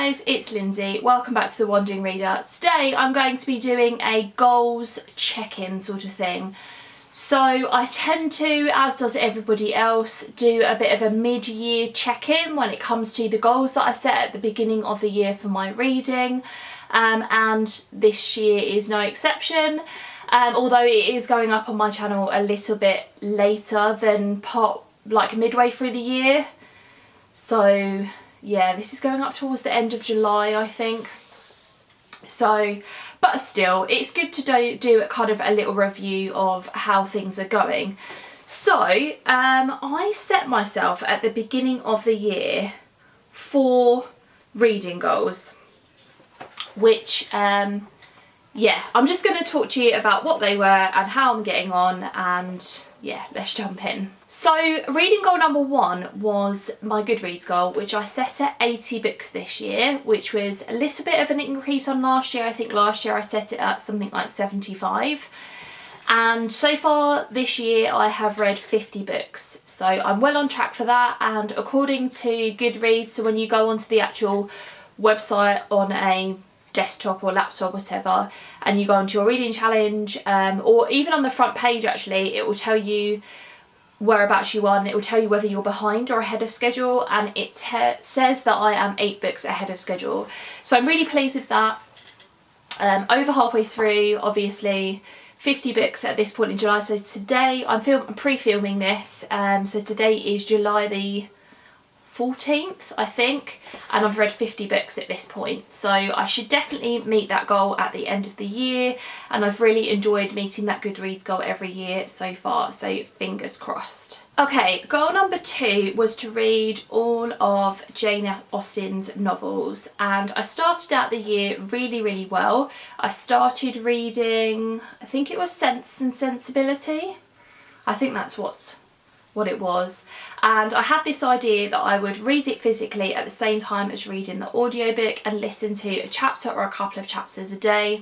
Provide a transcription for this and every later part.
guys, it's Lindsay. Welcome back to The Wandering Reader. Today I'm going to be doing a goals check-in sort of thing. So I tend to, as does everybody else, do a bit of a mid-year check-in when it comes to the goals that I set at the beginning of the year for my reading, and this year is no exception. Although it is going up on my channel a little bit later than midway through the year. So yeah, this is going up towards the end of July, I think. So, but still, it's good to do kind of a little review of how things are going. So, I set myself at the beginning of the year 4 reading goals, which, yeah, I'm just going to talk to you about what they were and how I'm getting on, and yeah, let's jump in. So reading goal number 1 was my Goodreads goal, which I set at 80 books this year, which was a little bit of an increase on last year. I think last year I set it at something like 75. And so far this year I have read 50 books. So I'm well on track for that. And according to Goodreads, so when you go onto the actual website on a desktop or laptop, whatever, and you go onto your reading challenge, or even on the front page actually, it will tell you whereabouts you are, and it will tell you whether you're behind or ahead of schedule, and it says that I am 8 books ahead of schedule. So I'm really pleased with that. Over halfway through, obviously 50 books at this point in July. So today I'm pre-filming this, so today is July the 14th, I think, and I've read 50 books at this point, so I should definitely meet that goal at the end of the year, and I've really enjoyed meeting that Goodreads goal every year so far, so fingers crossed. Okay, goal number 2 was to read all of Jane Austen's novels, and I started out the year really well. I started reading, I think it was Sense and Sensibility. I think that's what it was, and I had this idea that I would read it physically at the same time as reading the audiobook and listen to a chapter or a couple of chapters a day.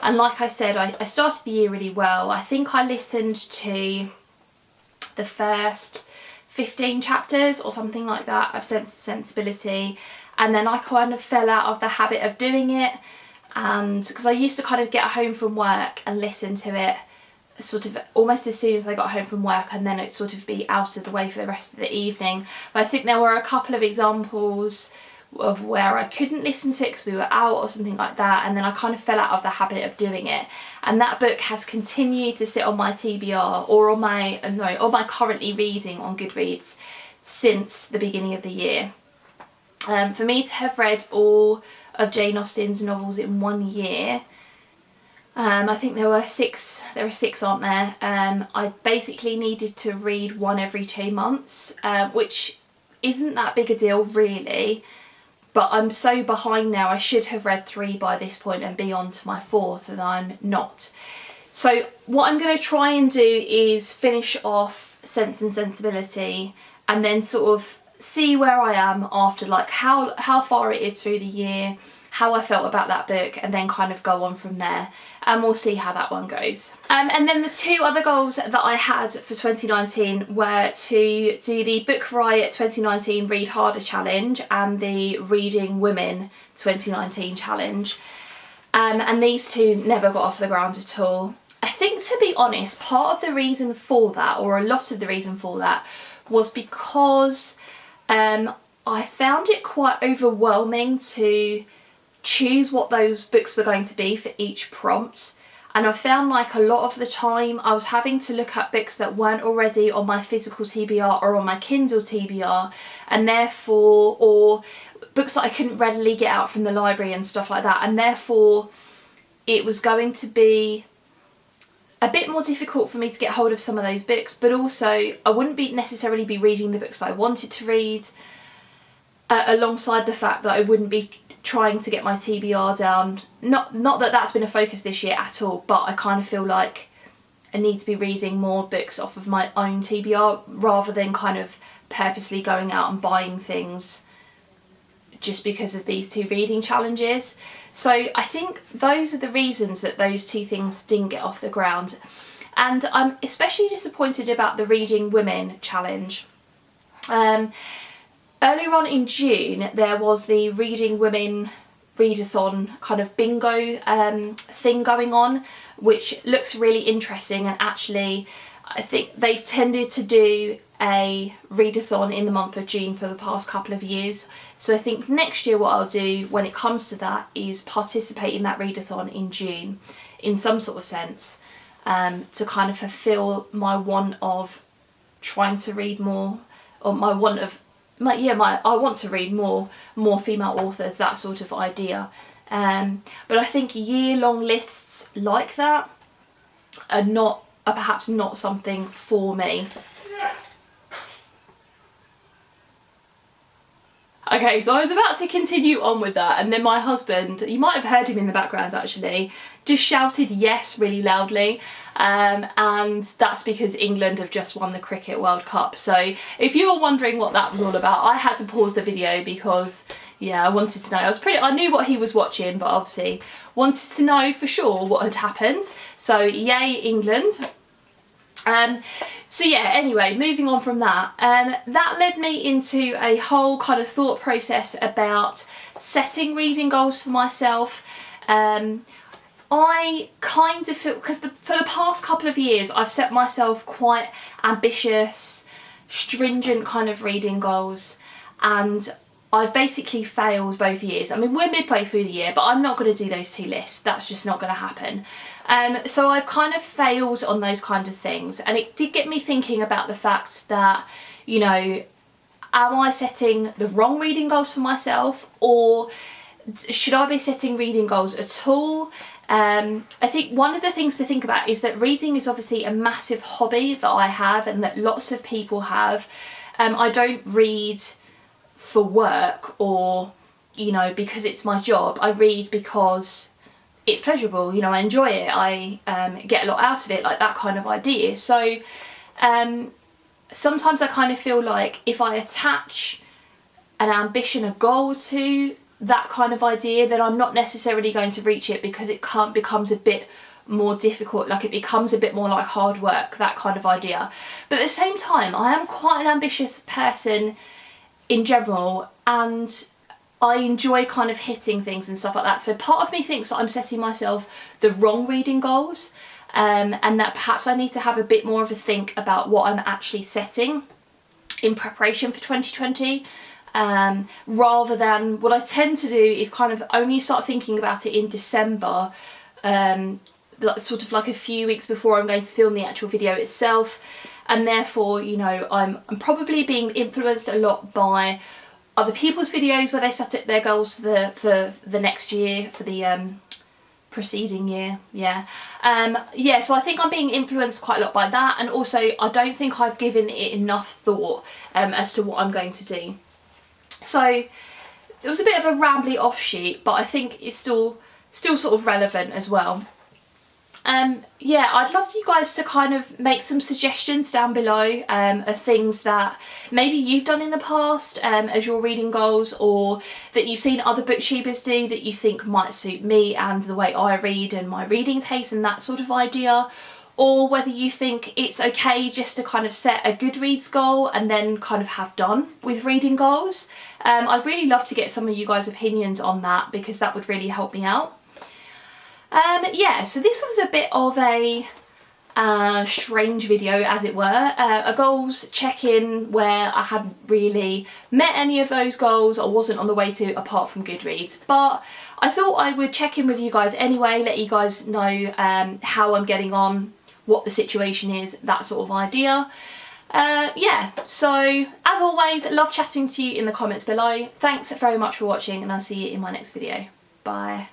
And like I said, I started the year really well. I think I listened to the first 15 chapters or something like that of Sense and Sensibility, and then I kind of fell out of the habit of doing it, and because I used to kind of get home from work and listen to it sort of almost as soon as I got home from work, and then it'd sort of be out of the way for the rest of the evening. But I think there were a couple of examples of where I couldn't listen to it because we were out or something like that, and then I kind of fell out of the habit of doing it. And that book has continued to sit on my TBR, or on my currently reading on Goodreads since the beginning of the year. For me to have read all of Jane Austen's novels in 1 year, I think there are 6, aren't there? I basically needed to read 1 every 2 months, which isn't that big a deal really, but I'm so behind now. I should have read 3 by this point and be on to my 4th, and I'm not. So what I'm going to try and do is finish off Sense and Sensibility, and then sort of see where I am after, like how far it is through the year, how I felt about that book, and then kind of go on from there, and we'll see how that one goes. And then the 2 other goals that I had for 2019 were to do the Book Riot 2019 Read Harder Challenge and the Reading Women 2019 Challenge, and these 2 never got off the ground at all. I think, to be honest, part of the reason for that, or a lot of the reason for that, was because I found it quite overwhelming to choose what those books were going to be for each prompt, and I found like a lot of the time I was having to look at books that weren't already on my physical TBR or on my Kindle TBR, and therefore, or books that I couldn't readily get out from the library and stuff like that, and therefore it was going to be a bit more difficult for me to get hold of some of those books, but also I wouldn't necessarily be reading the books that I wanted to read, alongside the fact that I wouldn't be trying to get my TBR down. Not that that's been a focus this year at all, but I kind of feel like I need to be reading more books off of my own TBR rather than kind of purposely going out and buying things just because of these 2 reading challenges. So I think those are the reasons that those 2 things didn't get off the ground. And I'm especially disappointed about the Reading Women challenge. Earlier on in June there was the Reading Women readathon kind of bingo thing going on, which looks really interesting, and actually I think they've tended to do a readathon in the month of June for the past couple of years. So I think next year what I'll do when it comes to that is participate in that readathon in June in some sort of sense, to kind of fulfill my want of trying to read more, or my want of I want to read more female authors, that sort of idea. But I think year-long lists like that are perhaps not something for me. Okay, so I was about to continue on with that, and then my husband, you might have heard him in the background actually, just shouted yes really loudly, and that's because England have just won the Cricket World Cup. So if you were wondering what that was all about, I had to pause the video because, yeah, I wanted to know. I knew what he was watching, but obviously wanted to know for sure what had happened. So yay England. So yeah, anyway, moving on from that, that led me into a whole kind of thought process about setting reading goals for myself. I kind of feel, because for the past couple of years I've set myself quite ambitious, stringent kind of reading goals, and I've basically failed both years. I mean, we're midway through the year, but I'm not going to do those two lists. That's just not going to happen. So I've kind of failed on those kind of things, and it did get me thinking about the fact that, you know, am I setting the wrong reading goals for myself, or should I be setting reading goals at all? I think one of the things to think about is that reading is obviously a massive hobby that I have and that lots of people have. I don't read for work or, you know, because it's my job. I read because it's pleasurable, you know, I enjoy it, I get a lot out of it, like that kind of idea. So sometimes I kind of feel like if I attach an ambition, a goal to that kind of idea, then I'm not necessarily going to reach it, because it becomes a bit more difficult, like it becomes a bit more like hard work, that kind of idea. But at the same time, I am quite an ambitious person in general, and I enjoy kind of hitting things and stuff like that. So part of me thinks that I'm setting myself the wrong reading goals, and that perhaps I need to have a bit more of a think about what I'm actually setting in preparation for 2020. Rather than, what I tend to do is kind of only start thinking about it in December, sort of like a few weeks before I'm going to film the actual video itself, and therefore, you know, I'm probably being influenced a lot by other people's videos where they set up their goals for the next year, for the preceding year, yeah. So I think I'm being influenced quite a lot by that, and also I don't think I've given it enough thought as to what I'm going to do. So it was a bit of a rambly offshoot, but I think it's still sort of relevant as well. Yeah, I'd love you guys to kind of make some suggestions down below of things that maybe you've done in the past as your reading goals, or that you've seen other booktubers do that you think might suit me and the way I read and my reading taste and that sort of idea. Or whether you think it's okay just to kind of set a Goodreads goal and then kind of have done with reading goals. I'd really love to get some of you guys' opinions on that, because that would really help me out. Yeah, so this was a bit of a strange video, as it were, a goals check-in where I hadn't really met any of those goals, or wasn't on the way to, apart from Goodreads. But I thought I would check in with you guys anyway, let you guys know how I'm getting on, what the situation is, that sort of idea. Yeah, so as always, love chatting to you in the comments below. Thanks very much for watching, and I'll see you in my next video. Bye.